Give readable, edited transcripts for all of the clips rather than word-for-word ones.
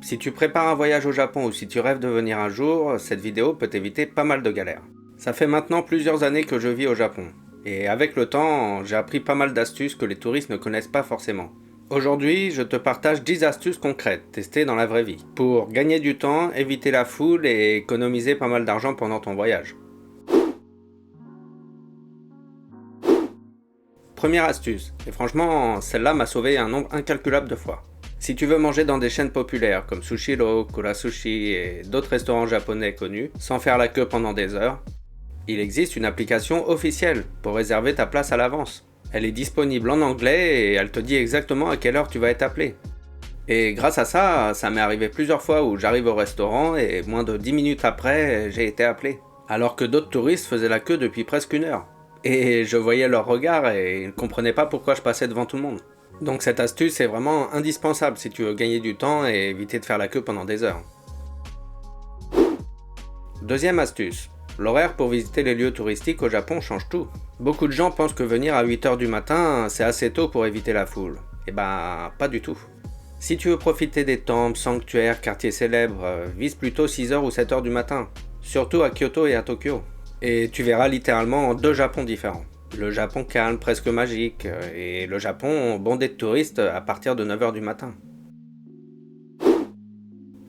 Si tu prépares un voyage au Japon ou si tu rêves de venir un jour, cette vidéo peut t'éviter pas mal de galères. Ça fait maintenant plusieurs années que je vis au Japon. Et avec le temps, j'ai appris pas mal d'astuces que les touristes ne connaissent pas forcément. Aujourd'hui, je te partage 10 astuces concrètes, testées dans la vraie vie, pour gagner du temps, éviter la foule et économiser pas mal d'argent pendant ton voyage. Première astuce, et franchement, celle-là m'a sauvé un nombre incalculable de fois. Si tu veux manger dans des chaînes populaires comme Sushiro, Kura Sushi et d'autres restaurants japonais connus, sans faire la queue pendant des heures, il existe une application officielle pour réserver ta place à l'avance. Elle est disponible en anglais et elle te dit exactement à quelle heure tu vas être appelé. Et grâce à ça, ça m'est arrivé plusieurs fois où j'arrive au restaurant et moins de 10 minutes après, j'ai été appelé. Alors que d'autres touristes faisaient la queue depuis presque une heure. Et je voyais leur regard et ils ne comprenaient pas pourquoi je passais devant tout le monde. Donc cette astuce est vraiment indispensable si tu veux gagner du temps et éviter de faire la queue pendant des heures. Deuxième astuce. L'horaire pour visiter les lieux touristiques au Japon change tout. Beaucoup de gens pensent que venir à 8h du matin, c'est assez tôt pour éviter la foule. Eh ben, pas du tout. Si tu veux profiter des temples, sanctuaires, quartiers célèbres, vise plutôt 6h ou 7h du matin. Surtout à Kyoto et à Tokyo. Et tu verras littéralement deux Japons différents. Le Japon calme, presque magique, et le Japon bondé de touristes à partir de 9h du matin.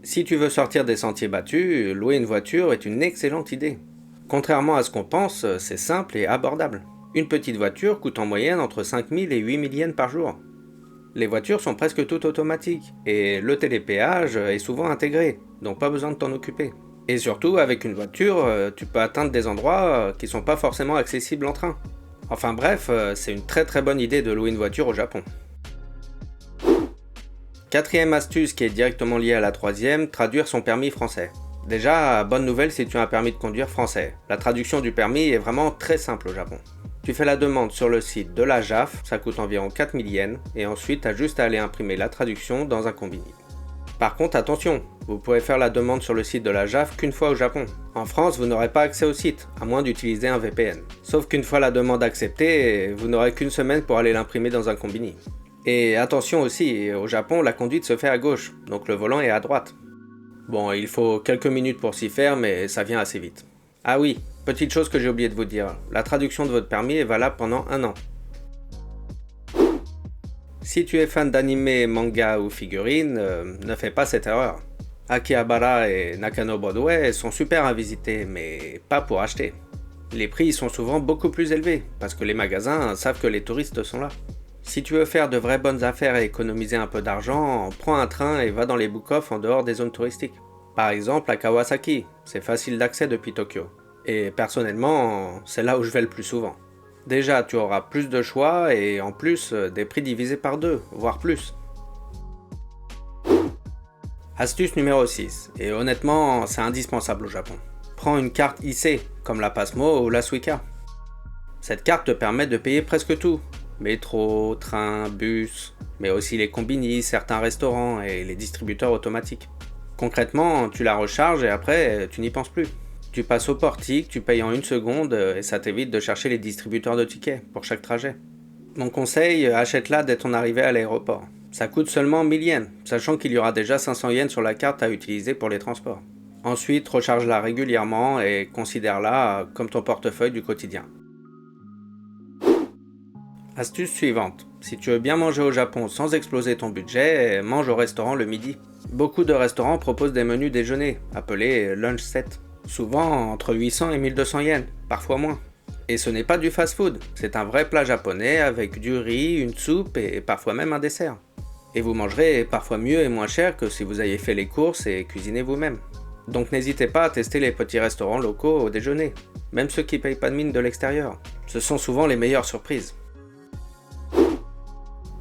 Si tu veux sortir des sentiers battus, louer une voiture est une excellente idée. Contrairement à ce qu'on pense, c'est simple et abordable. Une petite voiture coûte en moyenne entre 5000 et 8000 yens par jour. Les voitures sont presque toutes automatiques, et le télépéage est souvent intégré, donc pas besoin de t'en occuper. Et surtout, avec une voiture, tu peux atteindre des endroits qui sont pas forcément accessibles en train. Enfin bref, c'est une très bonne idée de louer une voiture au Japon. Quatrième astuce qui est directement liée à la troisième, traduire son permis français. Déjà, bonne nouvelle si tu as un permis de conduire français. La traduction du permis est vraiment très simple au Japon. Tu fais la demande sur le site de la JAF, ça coûte environ 4000 yens, et ensuite tu as juste à aller imprimer la traduction dans un combini. Par contre, attention, vous pouvez faire la demande sur le site de la JAF qu'une fois au Japon. En France, vous n'aurez pas accès au site, à moins d'utiliser un VPN. Sauf qu'une fois la demande acceptée, vous n'aurez qu'une semaine pour aller l'imprimer dans un combini. Et attention aussi, au Japon, la conduite se fait à gauche, donc le volant est à droite. Bon, il faut quelques minutes pour s'y faire, mais ça vient assez vite. Ah oui, petite chose que j'ai oublié de vous dire, la traduction de votre permis est valable pendant 1 an. Si tu es fan d'anime, manga ou figurines, ne fais pas cette erreur. Akihabara et Nakano Broadway sont super à visiter, mais pas pour acheter. Les prix sont souvent beaucoup plus élevés, parce que les magasins savent que les touristes sont là. Si tu veux faire de vraies bonnes affaires et économiser un peu d'argent, prends un train et va dans les book-off en dehors des zones touristiques. Par exemple à Kawasaki, c'est facile d'accès depuis Tokyo. Et personnellement, c'est là où je vais le plus souvent. Déjà, tu auras plus de choix et en plus, des prix divisés par 2, voire plus. Astuce numéro 6, et honnêtement, c'est indispensable au Japon. Prends une carte IC, comme la Pasmo ou la Suica. Cette carte te permet de payer presque tout. Métro, train, bus, mais aussi les combini, certains restaurants et les distributeurs automatiques. Concrètement, tu la recharges et après, tu n'y penses plus. Tu passes au portique, tu payes en 1 seconde et ça t'évite de chercher les distributeurs de tickets pour chaque trajet. Mon conseil, achète-la dès ton arrivée à l'aéroport. Ça coûte seulement 1000 yens, sachant qu'il y aura déjà 500 yens sur la carte à utiliser pour les transports. Ensuite, recharge-la régulièrement et considère-la comme ton portefeuille du quotidien. Astuce suivante. Si tu veux bien manger au Japon sans exploser ton budget, mange au restaurant le midi. Beaucoup de restaurants proposent des menus déjeuner, appelés lunch set. Souvent entre 800 et 1200 yens, parfois moins. Et ce n'est pas du fast-food, c'est un vrai plat japonais avec du riz, une soupe et parfois même un dessert. Et vous mangerez parfois mieux et moins cher que si vous aviez fait les courses et cuisiné vous-même. Donc n'hésitez pas à tester les petits restaurants locaux au déjeuner, même ceux qui payent pas de mine de l'extérieur. Ce sont souvent les meilleures surprises.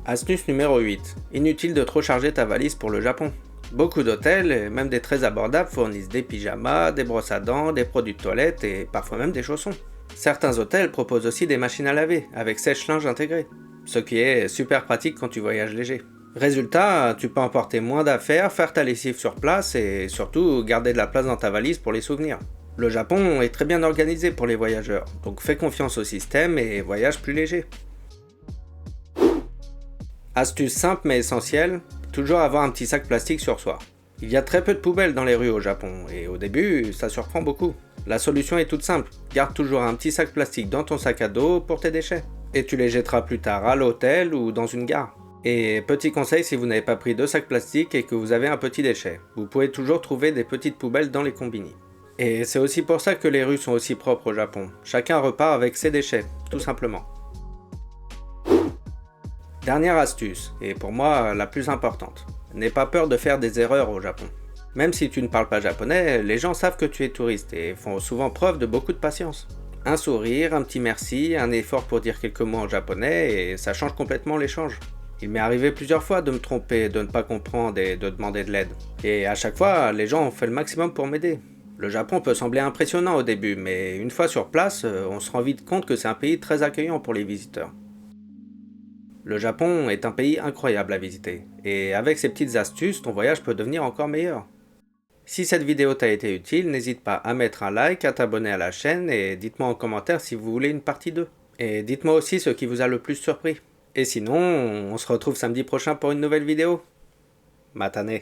Astuce numéro 8. Inutile de trop charger ta valise pour le Japon. Beaucoup d'hôtels, et même des très abordables, fournissent des pyjamas, des brosses à dents, des produits de toilette et parfois même des chaussons. Certains hôtels proposent aussi des machines à laver, avec sèche-linge intégré, ce qui est super pratique quand tu voyages léger. Résultat, tu peux emporter moins d'affaires, faire ta lessive sur place et surtout garder de la place dans ta valise pour les souvenirs. Le Japon est très bien organisé pour les voyageurs, donc fais confiance au système et voyage plus léger. Astuce simple mais essentielle, toujours avoir un petit sac plastique sur soi. Il y a très peu de poubelles dans les rues au Japon, et au début, ça surprend beaucoup. La solution est toute simple, garde toujours un petit sac plastique dans ton sac à dos pour tes déchets. Et tu les jetteras plus tard à l'hôtel ou dans une gare. Et petit conseil si vous n'avez pas pris de sac plastique et que vous avez un petit déchet, vous pouvez toujours trouver des petites poubelles dans les combini. Et c'est aussi pour ça que les rues sont aussi propres au Japon. Chacun repart avec ses déchets, tout simplement. Dernière astuce, et pour moi la plus importante. N'aie pas peur de faire des erreurs au Japon. Même si tu ne parles pas japonais, les gens savent que tu es touriste et font souvent preuve de beaucoup de patience. Un sourire, un petit merci, un effort pour dire quelques mots en japonais et ça change complètement l'échange. Il m'est arrivé plusieurs fois de me tromper, de ne pas comprendre et de demander de l'aide. Et à chaque fois, les gens ont fait le maximum pour m'aider. Le Japon peut sembler impressionnant au début, mais une fois sur place, on se rend vite compte que c'est un pays très accueillant pour les visiteurs. Le Japon est un pays incroyable à visiter, et avec ces petites astuces, ton voyage peut devenir encore meilleur. Si cette vidéo t'a été utile, n'hésite pas à mettre un like, à t'abonner à la chaîne, et dites-moi en commentaire si vous voulez une partie 2. Et dites-moi aussi ce qui vous a le plus surpris. Et sinon, on se retrouve samedi prochain pour une nouvelle vidéo. Matane.